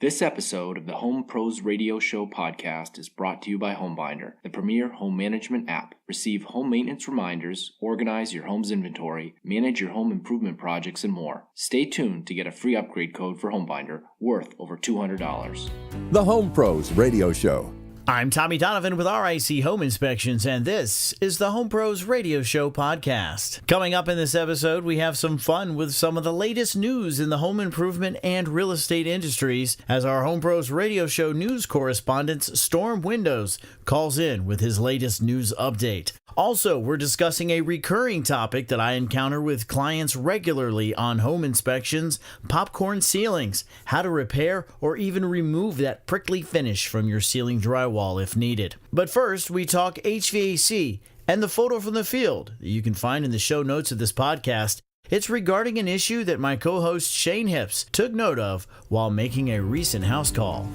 This episode of the Home Pros Radio Show podcast is brought to you by HomeBinder, the premier home management app. Receive home maintenance reminders, organize your home's inventory, manage your home improvement projects, and more. Stay tuned to get a free upgrade code for HomeBinder worth over $200. The Home Pros Radio Show. I'm Tommy Donovan with RIC Home Inspections, and this is the Home Pros Radio Show podcast. Coming up in this episode, we have some fun with some of the latest news in the home improvement and real estate industries as our Home Pros Radio Show news correspondent, Storm Windows, calls in with his latest news update. Also, we're discussing a recurring topic that I encounter with clients regularly on home inspections: popcorn ceilings, how to repair or even remove that prickly finish from your ceiling drywall if needed. But first, we talk HVAC and the photo from the field that you can find in the show notes of this podcast. It's regarding an issue that my co-host Shane Hips took note of while making a recent house call.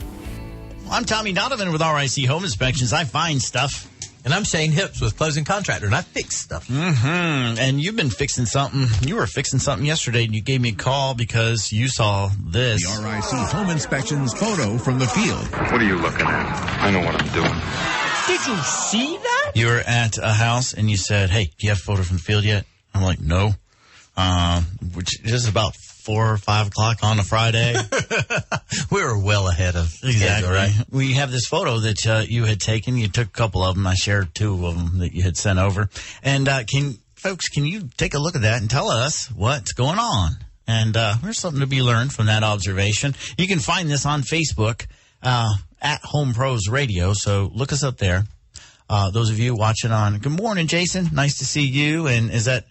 I'm Tommy Donovan with RIC Home Inspections. I find stuff. And I'm Shane Hips with Closing Contractor, and I fix stuff. And you've been fixing something. You were fixing something yesterday, and you gave me a call because you saw this. The RIC Home Inspections photo from the field. What are you looking at? I know what I'm doing. Did you see that? You were at a house, and you said, hey, do you have a photo from the field yet? I'm like, no. Which is about 4 or 5 o'clock on a Friday. We were well ahead of schedule, right? We have this photo that you had taken. You took a couple of them. I shared 2 of them that you had sent over. And can you take a look at that and tell us what's going on? And there's something to be learned from that observation. You can find this on Facebook at Home Pros Radio. So look us up there. Those of you watching on, good morning, Jason. Nice to see you. And is that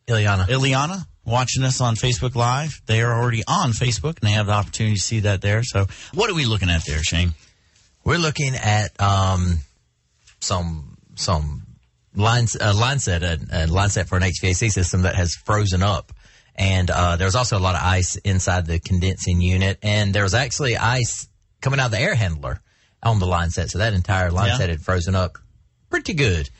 Ileana watching us on Facebook Live? They are already on Facebook, and they have the opportunity to see that there. So what are we looking at there, Shane? We're looking at some line set for an HVAC system that has frozen up. And there's also a lot of ice inside the condensing unit. And there was actually ice coming out of the air handler on the line set. So that entire line set had frozen up pretty good.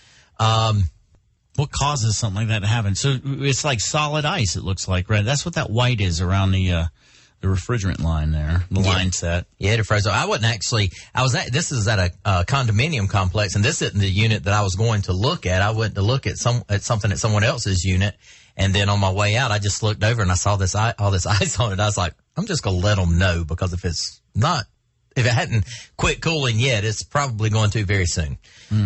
What causes something like that to happen? So it's like solid ice, it looks like, right? That's what that white is around the refrigerant line there, the line set. Yeah, it froze up. This is at a condominium complex, and this isn't the unit that I was going to look at. I went to look at something at someone else's unit, and then on my way out, I just looked over and I saw all this ice on it. I was like, I'm just going to let them know, because if it hadn't quit cooling yet, it's probably going to very soon.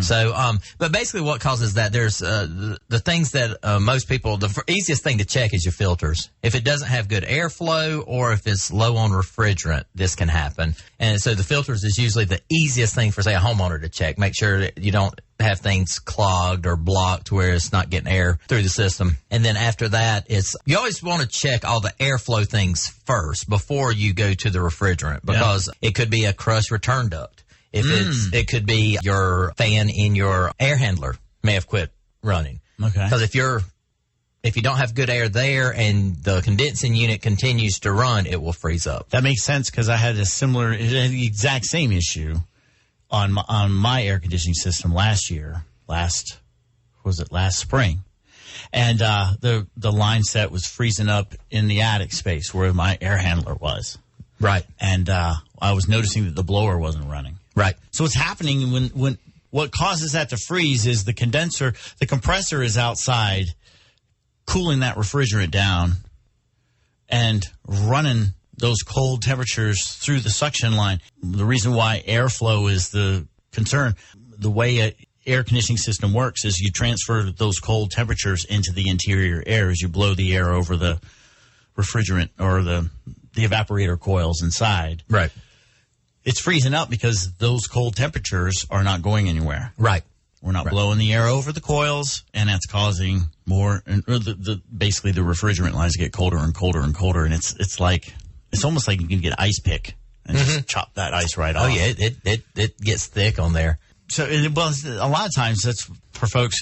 So, but basically what causes that, there's the things that most people, the easiest thing to check is your filters. If it doesn't have good airflow or if it's low on refrigerant, this can happen. And so the filters is usually the easiest thing for, say, a homeowner to check. Make sure that you don't have things clogged or blocked where it's not getting air through the system. And then after that, you always want to check all the airflow things first before you go to the refrigerant, because it could be a crushed return duct. It could be your fan in your air handler may have quit running. Okay. Because if you don't have good air there and the condensing unit continues to run, it will freeze up. That makes sense, because I had the exact same issue on my air conditioning system last spring. And the line set was freezing up in the attic space where my air handler was. Right. And I was noticing that the blower wasn't running. Right. So what's happening when what causes that to freeze is the compressor is outside cooling that refrigerant down and running those cold temperatures through the suction line. The reason why airflow is the concern, the way an air conditioning system works is you transfer those cold temperatures into the interior air as you blow the air over the refrigerant or the evaporator coils inside. Right. It's freezing up because those cold temperatures are not going anywhere. Right. We're not blowing the air over the coils, and that's causing more. Basically, the refrigerant lines get colder and colder and colder, and it's almost like you can get ice pick and just chop that ice right off. Oh yeah, it gets thick on there. So, a lot of times that's for folks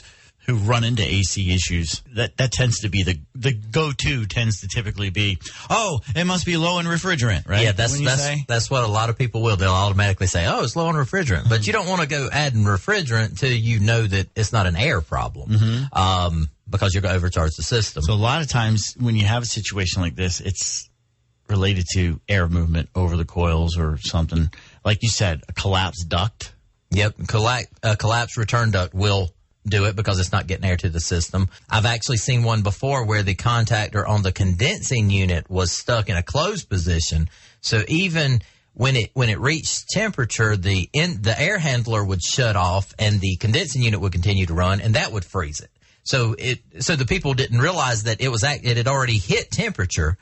who run into AC issues. That tends to be the go-to tends to typically be, oh, it must be low in refrigerant, right? Yeah, that's what a lot of people will. They'll automatically say, oh, it's low in refrigerant. But you don't want to go adding refrigerant till you know that it's not an air problem, because you're going to overcharge the system. So a lot of times when you have a situation like this, it's related to air movement over the coils or something. Like you said, a collapsed duct. Yep, a collapsed return duct will do it because it's not getting air to the system. I've actually seen one before where the contactor on the condensing unit was stuck in a closed position. So even when it reached temperature, the air handler would shut off and the condensing unit would continue to run, and that would freeze it. So the people didn't realize that it had already hit temperature,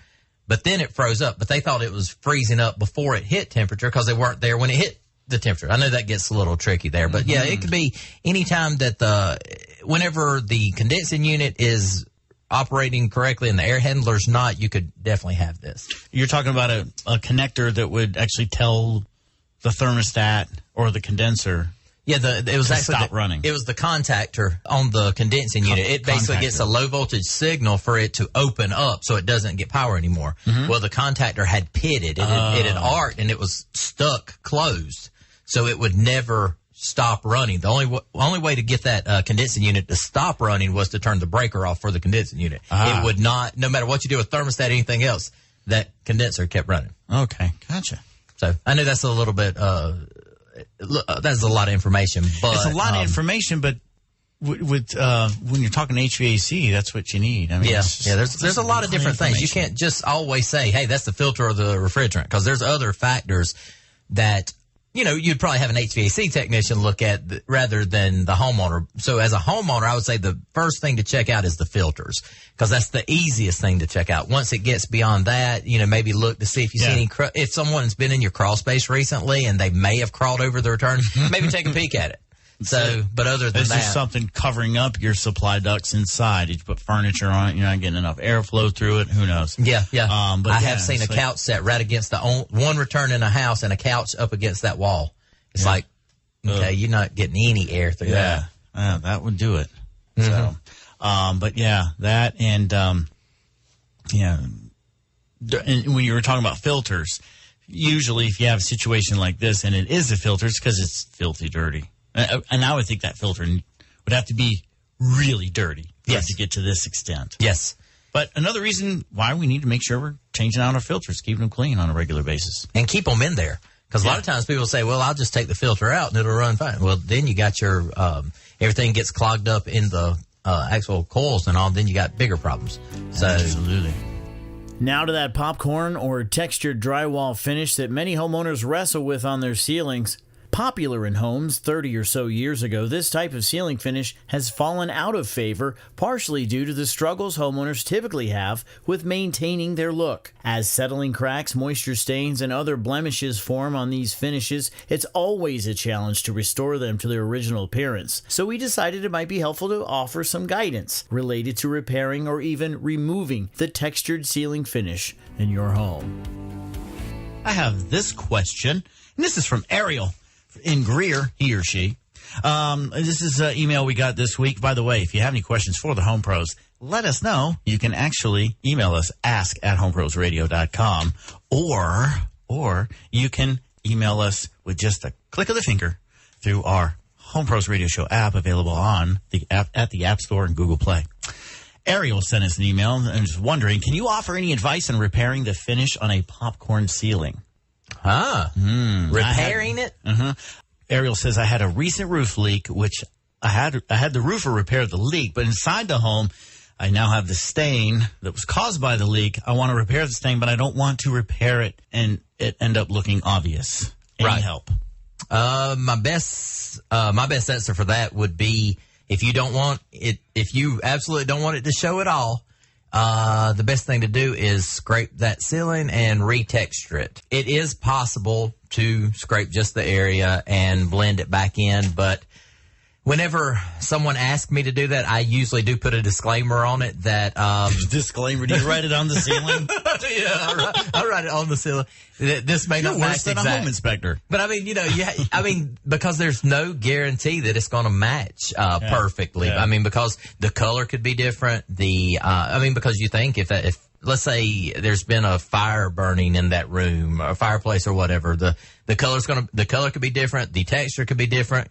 but then it froze up. But they thought it was freezing up before it hit temperature because they weren't there when it hit the temperature. I know that gets a little tricky there, but yeah, it could be any time that whenever the condensing unit is operating correctly and the air handler's not, you could definitely have this. You're talking about a connector that would actually tell the thermostat or the condenser. Yeah, it was actually stop running. It was the contactor on the condensing unit. It basically gets a low voltage signal for it to open up so it doesn't get power anymore. Mm-hmm. Well, the contactor had pitted. It had arced and it was stuck closed. So it would never stop running. The only way to get that condensing unit to stop running was to turn the breaker off for the condensing unit. It would not, no matter what you do with thermostat or anything else, that condenser kept running. Okay, gotcha. So I know that's a little bit, that's a lot of information. But it's a lot of information, but with when you're talking HVAC, that's what you need. I mean, there's a lot of different things. You can't just always say, hey, that's the filter or the refrigerant, because there's other factors that, you'd probably have an HVAC technician look at rather than the homeowner. So as a homeowner, I would say the first thing to check out is the filters, because that's the easiest thing to check out. Once it gets beyond that, maybe look to see if you see any, if someone's been in your crawl space recently and they may have crawled over the return, maybe take a peek at it. So, but other than that, is something covering up your supply ducts inside? Did you put furniture on it? You're not getting enough airflow through it. Who knows? Yeah. But I have seen a couch set right against one return in a house and a couch up against that wall. It's like, okay, you're not getting any air through that. Yeah, that would do it. Mm-hmm. So, but yeah, that and when you were talking about filters, usually if you have a situation like this and it is a filter, it's because it's filthy dirty. And I would think that filter would have to be really dirty for it to get to this extent. Yes. But another reason why we need to make sure we're changing out our filters, keeping them clean on a regular basis. And keep them in there. Because a lot of times people say, well, I'll just take the filter out and it'll run fine. Well, then you got your everything gets clogged up in the actual coils and all. Then you got bigger problems. So, absolutely. Now to that popcorn or textured drywall finish that many homeowners wrestle with on their ceilings. Popular in homes 30 or so years ago, this type of ceiling finish has fallen out of favor, partially due to the struggles homeowners typically have with maintaining their look. As settling cracks, moisture stains, and other blemishes form on these finishes, it's always a challenge to restore them to their original appearance. So we decided it might be helpful to offer some guidance related to repairing or even removing the textured ceiling finish in your home. I have this question, and this is from Ariel in Greer, he or she. This is an email we got this week. By the way, if you have any questions for the Home Pros, let us know. You can actually email us, ask@homeprosradio.com, or you can email us with just a click of the finger through our Home Pros Radio Show app, available on the app at the App Store and Google Play. Ariel sent us an email and is wondering, can you offer any advice on repairing the finish on a popcorn ceiling? Repairing it? Ariel says, I had a recent roof leak, which I had the roofer repair the leak, but inside the home, I now have the stain that was caused by the leak. I want to repair the stain, but I don't want to repair it and it end up looking obvious. Any help? My best answer for that would be, if you absolutely don't want it to show at all, the best thing to do is scrape that ceiling and retexture it. It is possible to scrape just the area and blend it back in, but whenever someone asks me to do that, I usually do put a disclaimer on it that... Disclaimer? Do you write it on the ceiling? Yeah, I write it on the ceiling. This may not match than a home inspector. But I mean, because there's no guarantee that it's going to match perfectly. Yeah. I mean, because the color could be different. Because you think if let's say there's been a fire burning in that room, or a fireplace or whatever, the color could be different, the texture could be different.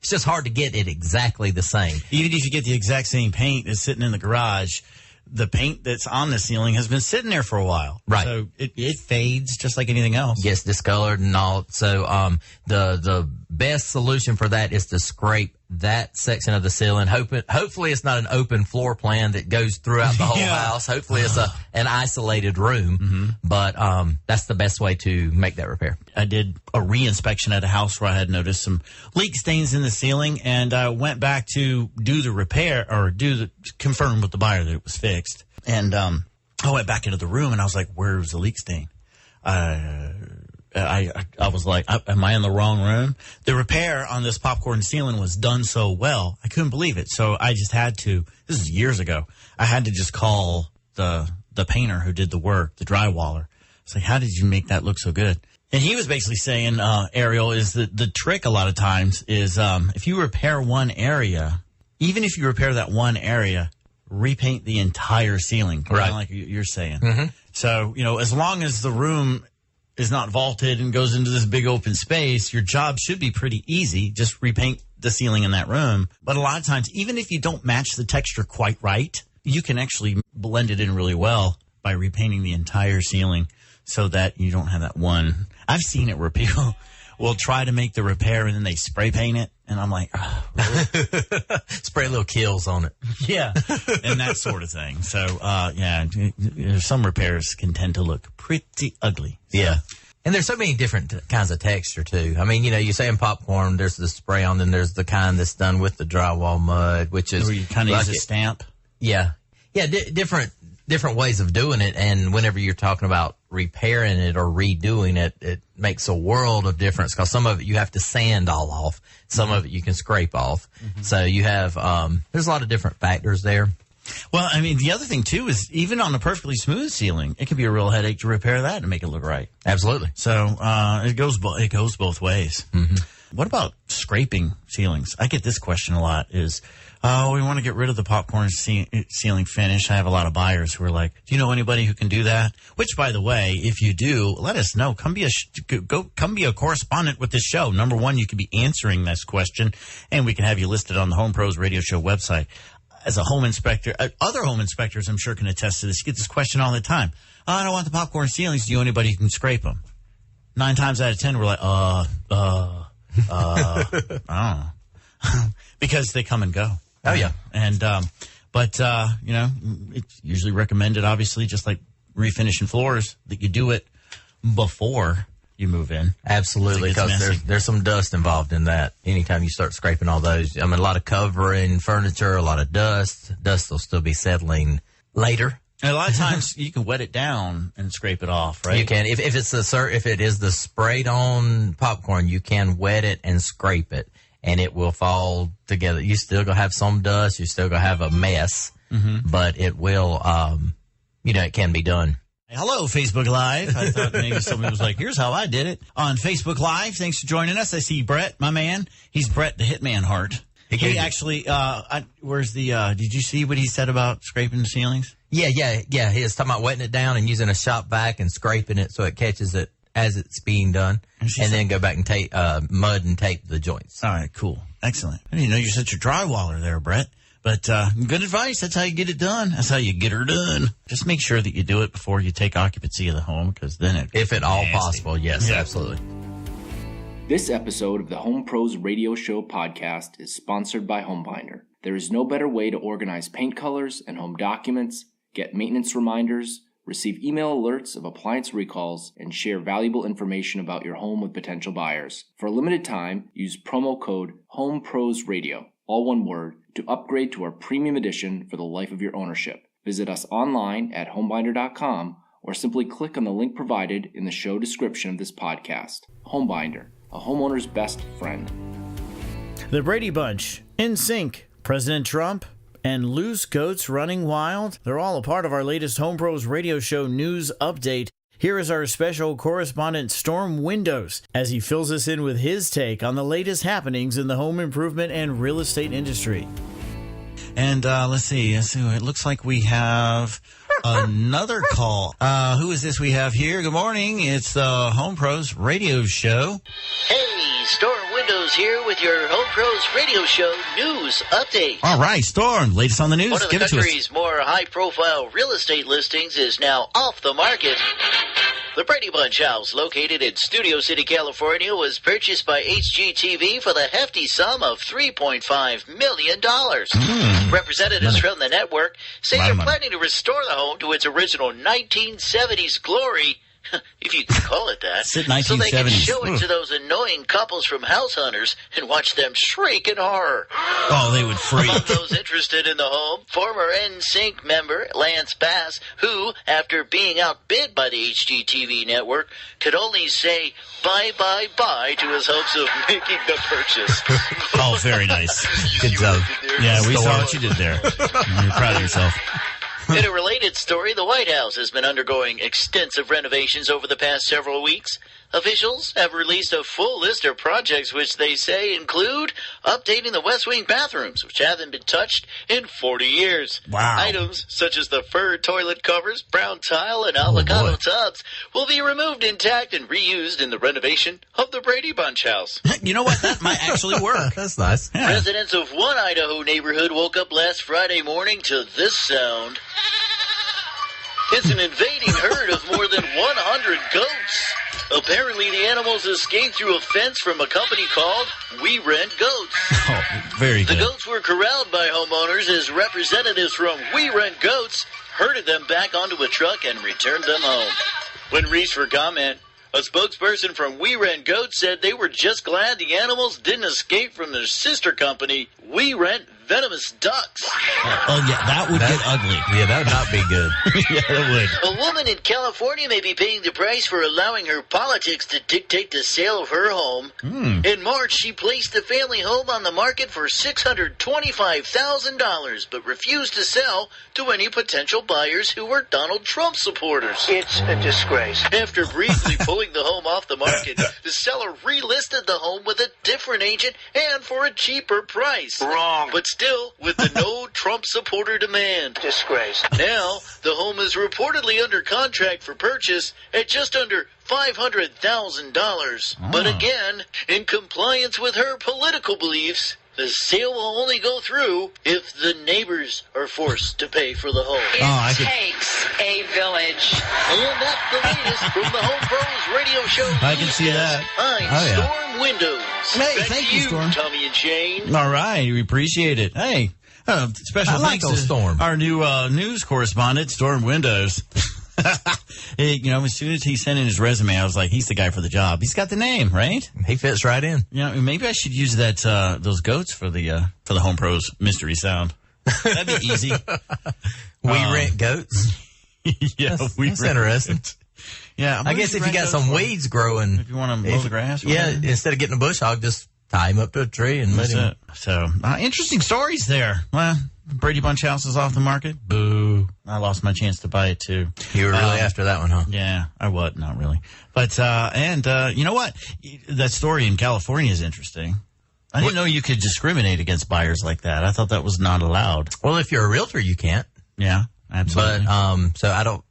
It's just hard to get it exactly the same. Even if you get the exact same paint that's sitting in the garage, the paint that's on the ceiling has been sitting there for a while. Right. So it fades just like anything else. Gets discolored and all. So the best solution for that is to scrape that section of the ceiling. Hopefully it's not an open floor plan that goes throughout the whole house. Hopefully it's an isolated room. But that's the best way to make that repair. I did a re-inspection at a house where I had noticed some leak stains in the ceiling, and I went back to do the repair or confirm with the buyer that it was fixed. And I went back into the room and I was like, "Where's the leak stain?" I was like, am I in the wrong room? The repair on this popcorn ceiling was done so well, I couldn't believe it. So I just had to, this is years ago, I had to just call the painter who did the work, the drywaller. It's like, how did you make that look so good? And he was basically saying, Ariel, is that the trick a lot of times is if you repair one area, even if you repair that one area, repaint the entire ceiling, right? Like you're saying. So, as long as the room is not vaulted and goes into this big open space, your job should be pretty easy. Just repaint the ceiling in that room. But a lot of times, even if you don't match the texture quite right, you can actually blend it in really well by repainting the entire ceiling so that you don't have that one. I've seen it where people will try to make the repair and then they spray paint it. And I'm like, oh, really? Spray little kills on it. Yeah. And that sort of thing. So, some repairs can tend to look pretty ugly. So. Yeah. And there's so many different kinds of texture, too. I mean, you say in popcorn, there's the spray on, then there's the kind that's done with the drywall mud, which is... Where you kind of use a stamp? Yeah. Yeah, different ways of doing it. And whenever you're talking about repairing it or redoing it, it makes a world of difference because some of it you have to sand all off. Some of it you can scrape off. So you have, there's a lot of different factors there. Well, I mean, the other thing, too, is even on a perfectly smooth ceiling, it can be a real headache to repair that and make it look right. Absolutely. So it goes both ways. What about scraping ceilings? I get this question a lot is, we want to get rid of the popcorn ceiling finish. I have a lot of buyers who are like, do you know anybody who can do that? Which, by the way, if you do, let us know. Come be a correspondent with this show. Number one, you can be answering this question, and we can have you listed on the Home Pros Radio Show website. As a home inspector, other home inspectors, I'm sure, can attest to this. You get this question all the time. I don't want the popcorn ceilings. Do you know anybody who can scrape them? 9 times out of 10, we're like, I don't know. Because they come and go. Oh, yeah. And, it's usually recommended, obviously, just like refinishing floors, that you do it before you move in. Absolutely, because there's some dust involved in that. Anytime you start scraping all those, I mean, a lot of covering, furniture, a lot of dust. Dust will still be settling later. And a lot of times you can wet it down and scrape it off, right? You can. If it is the sprayed on popcorn, you can wet it and scrape it, and it will fall together. You still gonna have some dust. You still gonna have a mess, but it will. It can be done. Hello, Facebook Live. I thought maybe somebody was like, here's how I did it. On Facebook Live, thanks for joining us. I see Brett, my man. He's Brett the Hitman Hart. He actually, where's the, did you see what he said about scraping the ceilings? Yeah. He was talking about wetting it down and using a shop vac and scraping it so it catches it as it's being done. And then go back and tape, mud and tape the joints. All right, cool. Excellent. I didn't know you're such a drywaller there, Brett. But good advice. That's how you get it done. That's how you get her done. Just make sure that you do it before you take occupancy of the home, because then if at all possible, yes, absolutely. This episode of the Home Pros Radio Show podcast is sponsored by HomeBinder. There is no better way to organize paint colors and home documents, get maintenance reminders, receive email alerts of appliance recalls, and share valuable information about your home with potential buyers. For a limited time, use promo code HOMEPROSRadio, all one word, to upgrade to our premium edition for the life of your ownership. Visit us online at homebinder.com or simply click on the link provided in the show description of this podcast. HomeBinder, a homeowner's best friend. The Brady Bunch, In Sync, President Trump, and Loose Goats Running Wild. They're all a part of our latest Home Pros Radio Show news update. Here is our special correspondent, Storm Windows, as he fills us in with his take on the latest happenings in the home improvement and real estate industry. And let's see. It looks like we have another call. Who is this we have here? Good morning. It's the Home Pros Radio Show. Hey, Storm Windows Windows here with your Home Pros Radio Show news update. All right, Storm, latest on the news. One of the country's more high-profile real estate listings is now off the market. The Brady Bunch house, located in Studio City, California, was purchased by HGTV for the hefty sum of $3.5 million. Representatives from the network say they're planning to restore the home to its original 1970s glory, if you can call it that, so they can show it to those annoying couples from House Hunters and watch them shriek in horror. Oh, they would freak. Among those interested in the home, former NSYNC member Lance Bass, who, after being outbid by the HGTV network, could only say bye-bye-bye to his hopes of making the purchase. Oh, very nice. Good job. Yeah, we saw what you did there. You're proud of yourself. In a related story, the White House has been undergoing extensive renovations over the past several weeks. Officials have released a full list of projects which they say include updating the West Wing bathrooms, which haven't been touched in 40 years. Wow. Items such as the fur toilet covers, brown tile, and avocado tubs will be removed intact and reused in the renovation of the Brady Bunch house. You know what? That might actually work. That's nice. Yeah. Residents of one Idaho neighborhood woke up last Friday morning to this sound. It's an invading herd of more than 100 goats. Apparently, the animals escaped through a fence from a company called We Rent Goats. Oh, very good. The goats were corralled by homeowners as representatives from We Rent Goats herded them back onto a truck and returned them home. When reached for comment, a spokesperson from We Rent Goats said they were just glad the animals didn't escape from their sister company, We Rent Venomous Ducks. Oh, yeah, that would get ugly. Yeah, that would not be good. Yeah, that would. A woman in California may be paying the price for allowing her politics to dictate the sale of her home. In March, she placed the family home on the market for $625,000, but refused to sell to any potential buyers who were Donald Trump supporters. It's a disgrace. After briefly pulling the home off the market, the seller relisted the home with a different agent and for a cheaper price. Wrong. But still, with the no Trump supporter demand. Disgrace. Now, the home is reportedly under contract for purchase at just under $500,000. But again, in compliance with her political beliefs, the sale will only go through if the neighbors are forced to pay for the home. It takes a village. And that's the latest from the Home Pros Radio Show. I can see that. I'm Storm Windows. Hey, Back thank to you, Storm. Tommy and Shane. All right, we appreciate it. Hey, special I like thanks to Storm. our new news correspondent, Storm Windows. Hey, you know, as soon as he sent in his resume, I was like, he's the guy for the job. He's got the name, right? He fits right in. You know, maybe I should use that those goats for the Home Pros mystery sound. That'd be easy. We rent goats. Yeah, that's interesting. Yeah, I guess if you got some weeds growing, if you want to mow the grass, instead of getting a bush hog, just tie him up to a tree and let him. So, interesting stories there. Well, Brady Bunch house is off the market. Boo! I lost my chance to buy it too. You were really after that one, huh? Yeah, I was not really. But you know what? That story in California is interesting. I didn't know you could discriminate against buyers like that. I thought that was not allowed. Well, if you're a realtor, you can't. Yeah. Absolutely. But so I don't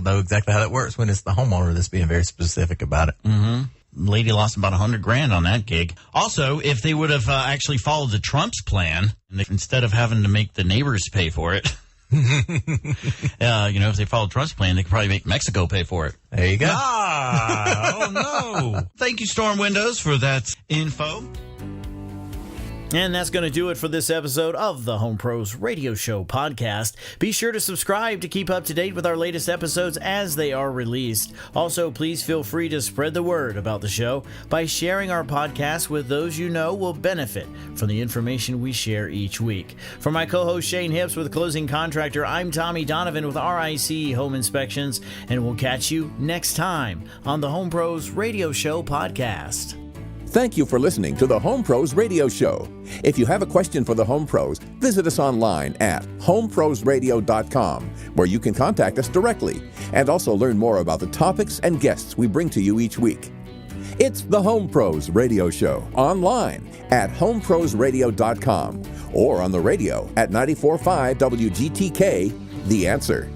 know exactly how that works when it's the homeowner that's being very specific about it. Mm-hmm. Lady lost about $100,000 on that gig. Also, if they would have actually followed the Trump's plan, instead of having to make the neighbors pay for it, if they followed Trump's plan, they could probably make Mexico pay for it. There you go. Oh no! Thank you, Storm Windows, for that info. And that's going to do it for this episode of the Home Pros Radio Show podcast. Be sure to subscribe to keep up to date with our latest episodes as they are released. Also, please feel free to spread the word about the show by sharing our podcast with those you know will benefit from the information we share each week. For my co-host Shane Hips with Closing Contractor, I'm Tommy Donovan with RIC Home Inspections, and we'll catch you next time on the Home Pros Radio Show podcast. Thank you for listening to the Home Pros Radio Show. If you have a question for the Home Pros, visit us online at homeprosradio.com, where you can contact us directly and also learn more about the topics and guests we bring to you each week. It's the Home Pros Radio Show online at homeprosradio.com or on the radio at 94.5 WGTK, The Answer.